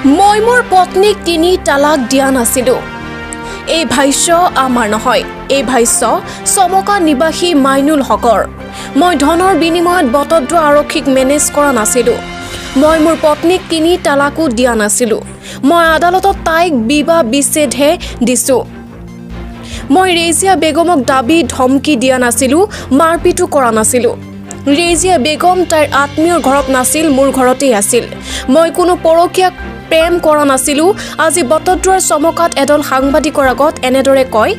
মই মোৰ পত্নীক 3 তালাক দিয়া নাছিলো। এই ভাষ্য আমাৰ নহয়, এই ভাষ্য চমকা নিবাসী মাইনুল হকৰ। মই ধনৰ বিনিময়ত বটদ্ৰ আৰক্ষীক মেনেজ কৰা নাছিলো। মই মোৰ পত্নীক 3 তালাকো দিয়া নাছিলো। মই আদালতত তাইক বিবাহ বিচ্ছেদহে দিছো। মই ৰেজিয়া বেগমক দাবী ধমকি দিয়া নাছিলো, মাৰপিটো কৰা নাছিলো। ৰেজিয়া বেগম তাইৰ আত্মীয়ৰ ঘৰত নাছিল, মোৰ ঘৰতেই আছিল। মই কোনো পৰকীয়া প্ৰেম কৰা নাছিলো। আজি বটদ্ৰৰ চমকাত এডল সাংবাদিকৰ আগত এনেদৰে কয়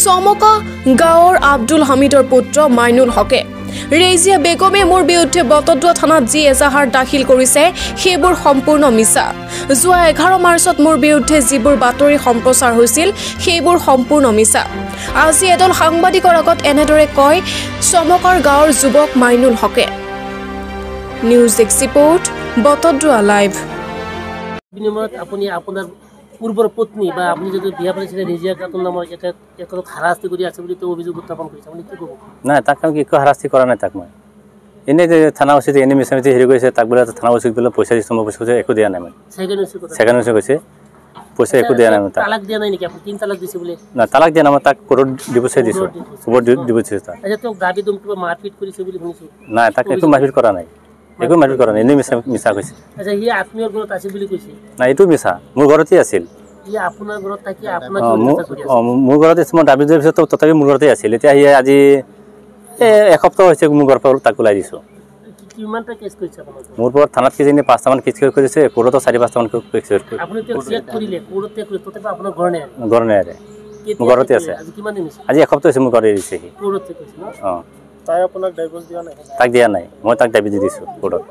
চমকা গাঁৱৰ আব্দুল হামিদৰ পুত্ৰ মাইনুল হকে। ৰেজিয়া বেগমে মোৰ বিৰুদ্ধে বটদ্ৰ থানাত যি এজাহাৰ দাখিল কৰিছে সেইবোৰ সম্পূৰ্ণ মিছা। যোৱা 11 মাৰ্চত মোৰ বিৰুদ্ধে যিবোৰ বাতৰি সম্প্ৰচাৰ হৈছিল সেইবোৰ সম্পূৰ্ণ মিছা। আজি এডল সাংবাদিকৰ আগত এনেদৰে কয় চমকাৰ গাঁৱৰ যুৱক মাইনুল হকে। নিউজ ডেস্ক ৰিপোৰ্ট বটদ্ৰ লাইভ। বিনিময়ত আপুনি আপোনাৰ পূৰ্বৰ পত্নী বা আপুনি যদি বিয়া পাতিছিলে ৰেজিয়া খাতুন নামৰ তেখেতক হাৰাশাস্তি কৰি আছে বুলি অভিযোগ উত্থাপন কৰিছে, আপুনি কি ক'ব? নাই, তাক কি একো হাৰাশাস্তি কৰা নাই। তাক মই এনেই যে থানা উচিত এনেই মিছামিছি হেৰি কৰিছে, তাক বোলে থানা উচিত বোলে পইচা দিছোঁ, মই পইচা একো দিয়া নাই। মই ছেকেণ্ড হৈছে কৈছে পইচা একো দিয়া নাই। মই তালাক দিয়া নাই নেকি? আপুনি 3 তালাক দিছে বোলে? নাই, তালাক দিয়া নাই। মই তাক কোৰ্টত ডিভোৰ্চ দিছোঁ, কোৰ্টত ডিভোৰ্চ দিছোঁ তাক। তেওঁক দাবী দম কিবা মাৰপিট কৰিছে বুলি শুনিছোঁ। নাই, তাক একো মাৰপিট কৰা নাই, একো মাৰপিট কৰা নাই, এনেই মিছা কৈছে। আচ্ছা, সি আত্মীয়ৰ ঘৰত আছে বুলি কৈছে? নাই, এইটো মিছা, মোৰ ঘৰতেই আছিল। আপোনাৰ ঘৰত থাকি আপোনাৰ মোৰ ঘৰতে মই দাবী দিয়াৰ পিছত তথাপি মোৰ ঘৰতেই আছিল। এতিয়া সি আজি এসপ্তাহ হৈছে মোৰ ঘৰৰ পৰা তাক ওলাই দিছোঁ। কিমানটা কেছ কৰিছে আপোনাৰ? মোৰ পৰা থানাত কিজানি 5টামান কেছ কৰিছে, কোৰ্টতো 4-5টামান কেছ কৰিছে। আপুনি চেক কৰিলে কোৰ্টত চেক কৰিলে তথাপি আপোনাৰ ঘৰ নাই? ঘৰ নাই, মোৰ ঘৰতে আছে। আজি এসপ্তাহ হৈছে মোৰ ঘৰতে দিছে সি। অঁ, তাই আপোনাক ডাইভোৰ্চ দিয়া নাই? তাক দিয়া নাই, মই তাক দাবী দি দিছোঁ কোৰ্টত।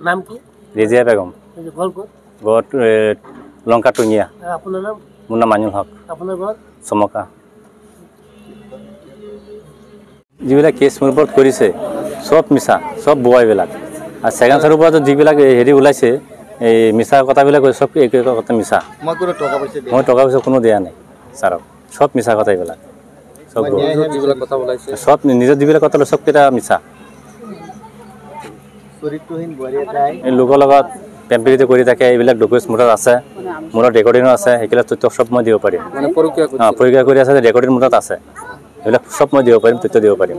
নাম কি? ৰেজিয়া বেগম। ঘৰ ক'ত? ঘৰত লংকা টঙিয়া। আপোনাৰ নাম? মোৰ নাম মাইনুল হক। আপোনাৰ ঘৰ? চমকা। যিবিলাক কেছ মোৰ ওপৰত কৰিছে চব মিছা, চব বোৱাইবিলাক। আৰু ছেকেণ্ড ছাৰৰ পৰা যিবিলাক হেৰি ওলাইছে এই মিছা কথাবিলাক চব একে কথা মিছা। মই টকা পইচা কোনো দিয়া নাই ছাৰক, চব মিছা কথা এইবিলাক। চব চব নিজৰ যিবিলাক কথা চবকেইটা মিছা। এই লোকৰ লগত প্ৰেম প্ৰীতি কৰি থাকে, এইবিলাক ডকুমেণ্টছ মোৰ তাত আছে, মোৰ ৰেকৰ্ডিঙো আছে। সেইবিলাক তথ্য চব মই দিব পাৰিম। পৰীক্ষা কৰি আছে, ৰেকৰ্ডিং মোৰ তাত আছে, এইবিলাক চব মই দিব পাৰিম, তথ্য দিব পাৰিম।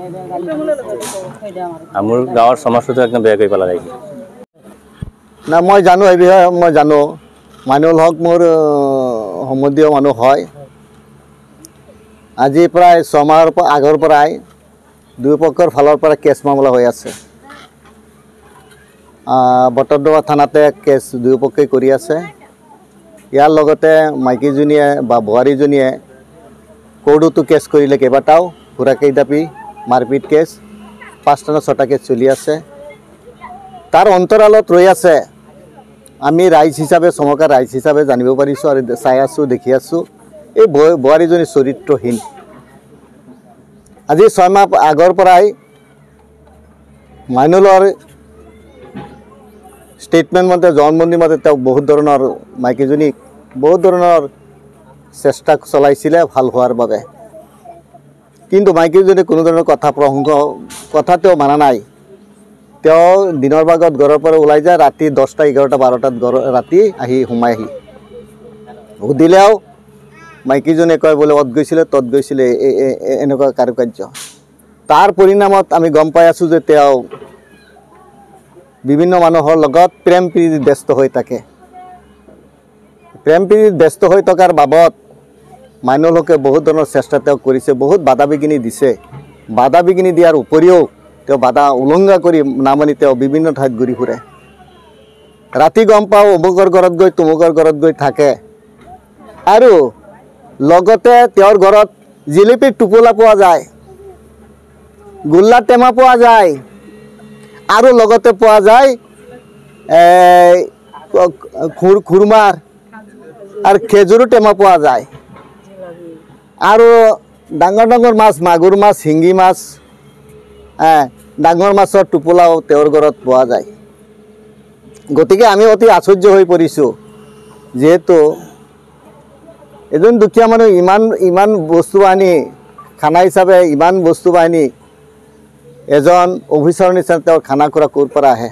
আৰু মোৰ গাঁৱৰ সমাজটো একদম বেয়া কৰি পেলালে। না, মই জানো এই বিষয়ে, মই জানো মাইনুল হক মোৰ সম্বন্ধীয় মানুহ হয়। আজি প্ৰায় 6 মাহৰ আগৰ পৰাই দুয়োপক্ষৰ ফালৰ পৰা কেছ মামলা হৈ আছে। বটদ্ৰৱা থানাতে কেছ দুয়োপক্ষই কৰি আছে। ইয়াৰ লগতে মাইকীজনীয়ে বা বোৱাৰীজনীয়ে কোৰ্টতো কেছ কৰিলে কেইবাটাও, ঘোঁৰাকেইদাপি মাৰপিট কেছ 5টা নে 6টা কেছ চলি আছে। তাৰ অন্তৰালত ৰৈ আছে আমি ৰাইজ হিচাপে, চমকাৰ ৰাইজ হিচাপে জানিব পাৰিছোঁ আৰু চাই আছোঁ, দেখি আছোঁ এই বোৱাৰীজনী চৰিত্ৰহীন। আজি 6 মাহ আগৰ পৰাই মাইনুলৰ ষ্টেটমেণ্ট মতে, জবানবন্দী মতে তেওঁক বহুত ধৰণৰ মাইকীজনীক বহুত ধৰণৰ চেষ্টা চলাইছিলে ভাল হোৱাৰ বাবে, কিন্তু মাইকীজনী কোনো ধৰণৰ কথা তেওঁ মানা নাই। তেওঁ দিনৰ ভাগত ঘৰৰ পৰা ওলাই যায়, ৰাতি 10টা, 11টা, 12টাত ৰাতি আহি সোমাইহি। সুধিলেও মাইকীজনীয়ে কয় বোলে অত গৈছিলে, তত গৈছিলে, এনেকুৱা কাৰুকাৰ্য। তাৰ পৰিণামত আমি গম পাই আছোঁ যে তেওঁ বিভিন্ন মানুহৰ লগত প্ৰেম প্ৰীতিত ব্যস্ত হৈ থাকে। প্ৰেম প্ৰীতিত ব্যস্ত হৈ থকাৰ বাবদ মাইনুল হকে বহুত ধৰণৰ চেষ্টা তেওঁ কৰিছে, বহুত বাধা বিঘিনি দিছে। বাধা বিঘিনি দিয়াৰ উপৰিও তেওঁ বাধা উলংঘা কৰি নামানি তেওঁ বিভিন্ন ঠাইত ঘূৰি ফুৰে। ৰাতি গম পাওঁ অমুকৰ ঘৰত গৈ তমুকৰ ঘৰত গৈ থাকে, আৰু লগতে তেওঁৰ ঘৰত জিলিপিৰ টোপোলা পোৱা যায়, গোল্লাৰ টেমা পোৱা যায়, আৰু লগতে পোৱা যায় খুৰমাৰ আৰু খেজুৰো টেমা পোৱা যায়, আৰু ডাঙৰ ডাঙৰ মাছ, মাগুৰ মাছ, শিঙি মাছ, ডাঙৰ মাছৰ টোপোলাও তেওঁৰ ঘৰত পোৱা যায়। গতিকে আমি অতি আশ্চৰ্য হৈ পৰিছোঁ, যিহেতু এজন দুখীয়া মানুহ ইমান বস্তু বাহিনী, খানা হিচাপে ইমান বস্তু বাহিনী, এজন অফিচাৰৰ নিচিনা তেওঁৰ খানা খোৱা ক'ৰ পৰা আহে?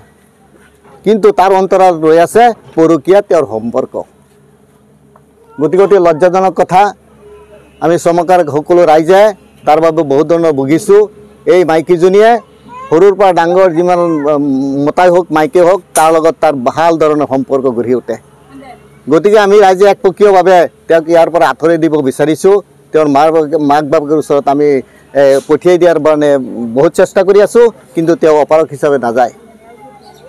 কিন্তু তাৰ অন্তৰালত ৰৈ আছে পৰকীয়া তেওঁৰ সম্পৰ্ক। গতিকে অতি লজ্জাজনক কথা। আমি চমকাৰ সকলো ৰাইজে তাৰ বাবে বহুত ধৰণৰ ভুগিছোঁ। এই মাইকীজনীয়ে সৰুৰ পৰা ডাঙৰ যিমান মতাই হওক মাইকী হওক তাৰ লগত তাৰ ভাল ধৰণৰ সম্পৰ্ক গঢ়ি উঠে। গতিকে আমি ৰাইজে একপক্ষীয়ভাৱে তেওঁক ইয়াৰ পৰা আঁতৰাই দিব বিচাৰিছোঁ। তেওঁৰ মাক বাপেকৰ ওচৰত আমি পঠিয়াই দিয়াৰ কাৰণে বহুত চেষ্টা কৰি আছোঁ, কিন্তু তেওঁ অপাৰক হিচাপে নাযায়।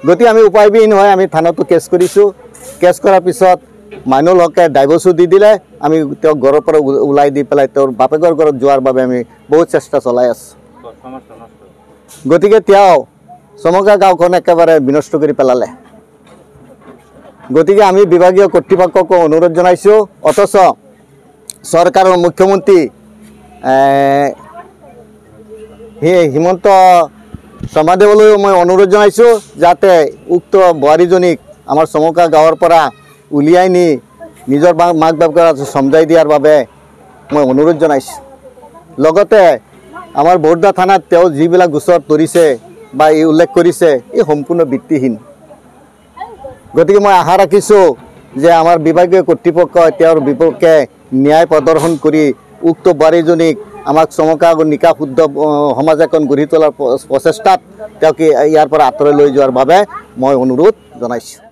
গতিকে আমি উপায়বিহীন হৈ আমি থানাতো কেছ কৰিছোঁ। কেছ কৰাৰ পিছত মাইনুল হকে ডাইভৰ্চো দি দিলে। আমি তেওঁক ঘৰৰ পৰা ওলাই দি পেলাই তেওঁৰ বাপেকৰ ঘৰত যোৱাৰ বাবে আমি বহুত চেষ্টা চলাই আছোঁ। গতিকে তেওঁ চমকা গাঁওখন একেবাৰে বিনষ্ট কৰি পেলালে। গতিকে আমি বিভাগীয় কৰ্তৃপক্ষকো অনুৰোধ জনাইছোঁ, অথচ চৰকাৰৰ মুখ্যমন্ত্ৰী হিমন্ত শৰ্মা দেৱলৈও মই অনুৰোধ জনাইছোঁ যাতে উক্ত বোৱাৰীজনীক আমাৰ চমকা গাঁৱৰ পৰা উলিয়াই নি নিজৰ মাক বাপেকক সমজাই দিয়াৰ বাবে মই অনুৰোধ জনাইছোঁ। লগতে আমাৰ বৰদা থানাত তেওঁ যিবিলাক গোচৰ তৰিছে বা এই উল্লেখ কৰিছে এই সম্পূৰ্ণ ভিত্তিহীন। গতিকে মই আশা ৰাখিছোঁ যে আমাৰ বিভাগীয় কৰ্তৃপক্ষই তেওঁৰ বিপক্ষে ন্যায় প্ৰদৰ্শন কৰি উক্ত বোৱাৰীজনীক আমাক চমকা নিকা শুদ্ধ সমাজ এখন গঢ়ি তোলাৰ প্ৰচেষ্টাত তেওঁক ইয়াৰ পৰা আঁতৰাই লৈ যোৱাৰ বাবে মই অনুৰোধ জনাইছোঁ।